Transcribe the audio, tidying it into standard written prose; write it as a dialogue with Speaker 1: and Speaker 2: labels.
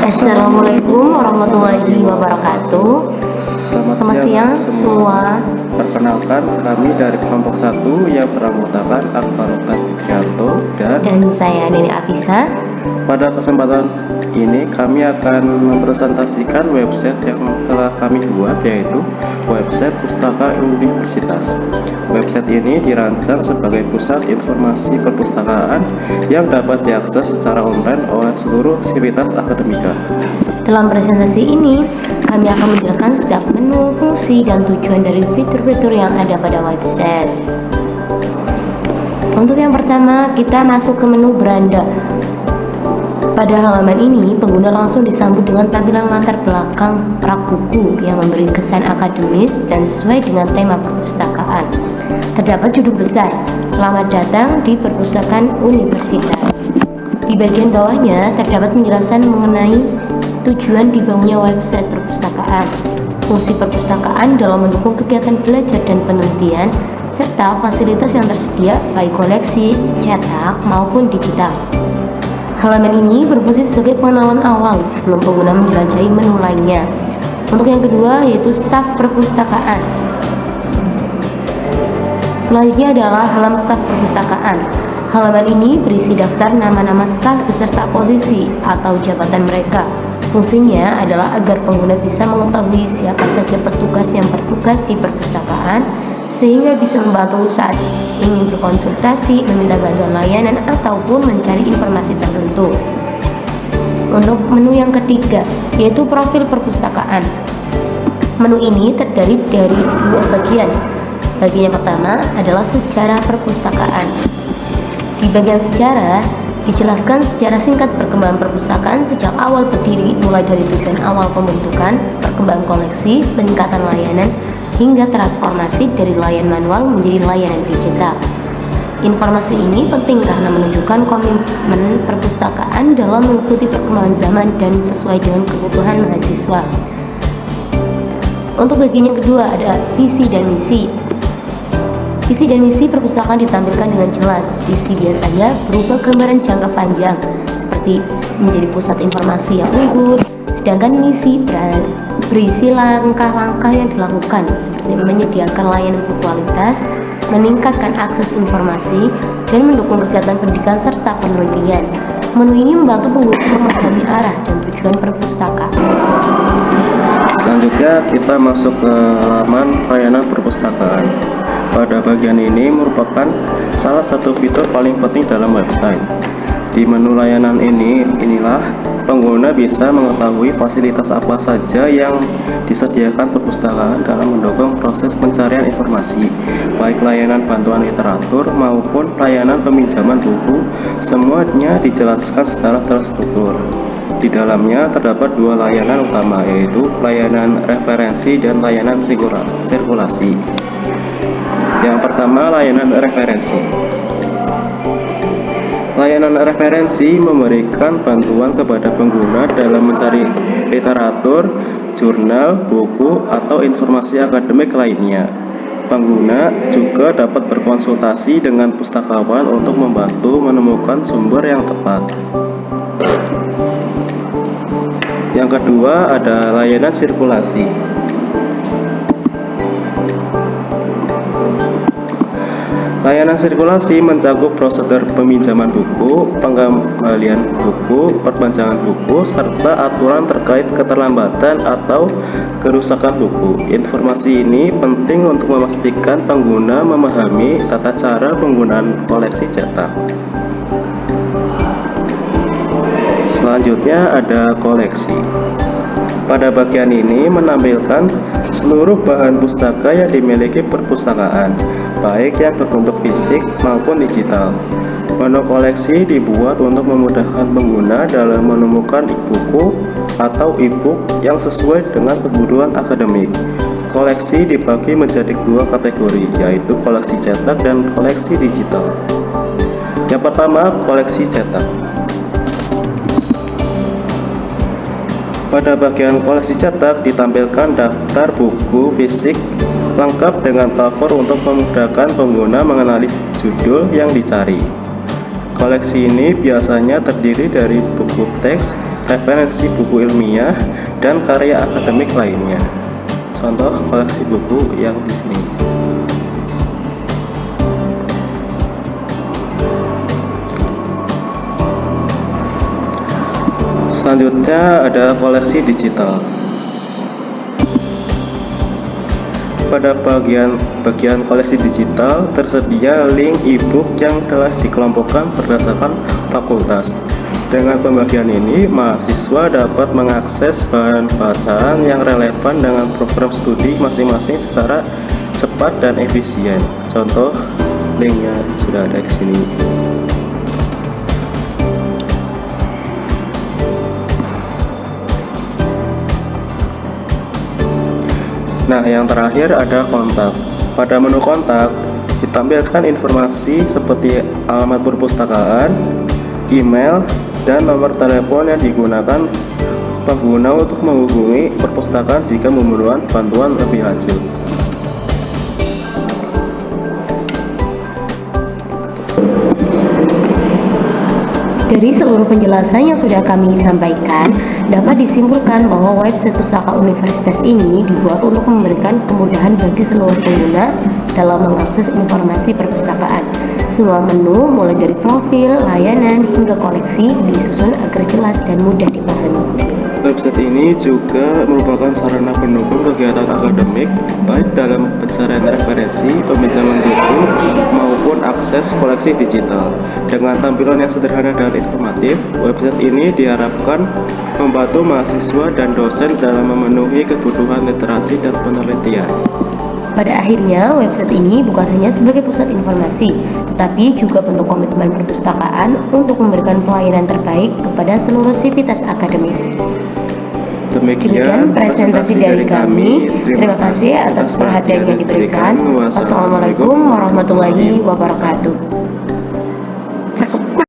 Speaker 1: Assalamualaikum warahmatullahi wabarakatuh.
Speaker 2: Selamat
Speaker 1: siang semua.
Speaker 2: Perkenalkan, kami dari kelompok 1 yang beranggotakan Akbar Fitrianto
Speaker 1: dan saya Nini Afisa.
Speaker 2: Pada kesempatan ini kami akan mempresentasikan website yang telah kami buat, yaitu website Pustaka Universitas. Website ini dirancang sebagai pusat informasi perpustakaan yang dapat diakses secara online oleh seluruh sivitas akademika.
Speaker 1: Dalam presentasi ini, kami akan menjelaskan setiap menu, fungsi, dan tujuan dari fitur-fitur yang ada pada website. Untuk yang pertama, kita masuk ke menu beranda. Pada halaman ini, pengguna langsung disambut dengan tampilan latar belakang rak buku yang memberi kesan akademis dan sesuai dengan tema perpustakaan. Terdapat judul besar, "Selamat datang di Perpustakaan Universitas". Di bagian bawahnya terdapat penjelasan mengenai tujuan dibangunnya website perpustakaan, fungsi perpustakaan dalam mendukung kegiatan belajar dan penelitian, serta fasilitas yang tersedia baik koleksi, cetak, maupun digital. Halaman ini berfungsi sebagai pengenalan awal sebelum pengguna menjelajahi menu lainnya. Untuk yang kedua yaitu staf perpustakaan. Selanjutnya adalah halaman staf perpustakaan. Halaman ini berisi daftar nama-nama staf beserta posisi atau jabatan mereka. Fungsinya adalah agar pengguna bisa mengetahui siapa saja petugas yang bertugas di perpustakaan, sehingga bisa membantu saat ingin berkonsultasi, meminta bantuan layanan, ataupun mencari informasi tertentu. Untuk menu yang ketiga, yaitu profil perpustakaan. Menu ini terdiri dari dua bagian. Bagian yang pertama adalah sejarah perpustakaan. Di bagian sejarah, dijelaskan sejarah singkat perkembangan perpustakaan sejak awal berdiri, mulai dari tujuan awal pembentukan, perkembangan koleksi, peningkatan layanan, hingga transformasi dari layanan manual menjadi layanan digital. Informasi ini penting karena menunjukkan komitmen perpustakaan dalam mengikuti perkembangan zaman dan sesuai dengan kebutuhan mahasiswa. Untuk bagian yang kedua ada visi dan misi. Visi dan misi perpustakaan ditampilkan dengan jelas. Visi biasanya berupa gambaran jangka panjang, seperti menjadi pusat informasi yang unggul, sedangkan misi berisi langkah-langkah yang dilakukan, seperti menyediakan layanan berkualitas, meningkatkan akses informasi, dan mendukung kegiatan pendidikan serta penelitian. Menu ini membantu pengguna memahami arah dan tujuan perpustakaan.
Speaker 2: Selanjutnya kita masuk ke halaman layanan perpustakaan. Pada bagian ini merupakan salah satu fitur paling penting dalam website. Di menu layanan inilah pengguna bisa mengetahui fasilitas apa saja yang disediakan perpustakaan dalam mendukung proses pencarian informasi, baik layanan bantuan literatur maupun layanan peminjaman buku. Semuanya dijelaskan secara terstruktur. Di dalamnya terdapat dua layanan utama, yaitu layanan referensi dan layanan sirkulasi. Yang pertama, layanan referensi. Layanan referensi memberikan bantuan kepada pengguna dalam mencari literatur, jurnal, buku, atau informasi akademik lainnya. Pengguna juga dapat berkonsultasi dengan pustakawan untuk membantu menemukan sumber yang tepat. Yang kedua ada layanan sirkulasi. Layanan sirkulasi mencakup prosedur peminjaman buku, pengembalian buku, perpanjangan buku, serta aturan terkait keterlambatan atau kerusakan buku. Informasi ini penting untuk memastikan pengguna memahami tata cara penggunaan koleksi cetak. Selanjutnya ada koleksi. Pada bagian ini menampilkan seluruh bahan pustaka yang dimiliki perpustakaan, baik yang berbentuk fisik maupun digital. Menu koleksi dibuat untuk memudahkan pengguna dalam menemukan buku atau e-book yang sesuai dengan kebutuhan akademik. Koleksi dibagi menjadi dua kategori, yaitu koleksi cetak dan koleksi digital. Yang pertama, koleksi cetak. Pada bagian koleksi cetak ditampilkan daftar buku fisik lengkap dengan cover untuk memudahkan pengguna mengenali judul yang dicari. Koleksi ini biasanya terdiri dari buku teks, referensi buku ilmiah, dan karya akademik lainnya. Contoh koleksi buku yang di sini. Selanjutnya ada koleksi digital. Pada bagian koleksi digital tersedia link e-book yang telah dikelompokkan berdasarkan fakultas. Dengan pembagian ini, mahasiswa dapat mengakses bahan bacaan yang relevan dengan program studi masing-masing secara cepat dan efisien. Contoh linknya sudah ada di sini. Nah, yang terakhir ada kontak. Pada menu kontak, ditampilkan informasi seperti alamat perpustakaan, email, dan nomor telepon yang digunakan pengguna untuk menghubungi perpustakaan jika memerlukan bantuan lebih lanjut.
Speaker 1: Dari seluruh penjelasan yang sudah kami sampaikan, dapat disimpulkan bahwa website Pustaka Universitas ini dibuat untuk memberikan kemudahan bagi seluruh pengguna dalam mengakses informasi perpustakaan. Semua menu, mulai dari profil, layanan, hingga koleksi, disusun agar jelas dan mudah dipahami.
Speaker 2: Website ini juga merupakan sarana pendukung kegiatan akademik, baik dalam pencarian referensi, peminjaman buku, maupun akses koleksi digital. Dengan tampilan yang sederhana dan informatif, website ini diharapkan membantu mahasiswa dan dosen dalam memenuhi kebutuhan literasi dan penelitian.
Speaker 1: Pada akhirnya, website ini bukan hanya sebagai pusat informasi, tetapi juga bentuk komitmen perpustakaan untuk memberikan pelayanan terbaik kepada seluruh sivitas akademik. Demikian presentasi dari kami. Terima kasih atas perhatian yang diberikan. Wassalamualaikum warahmatullahi wabarakatuh.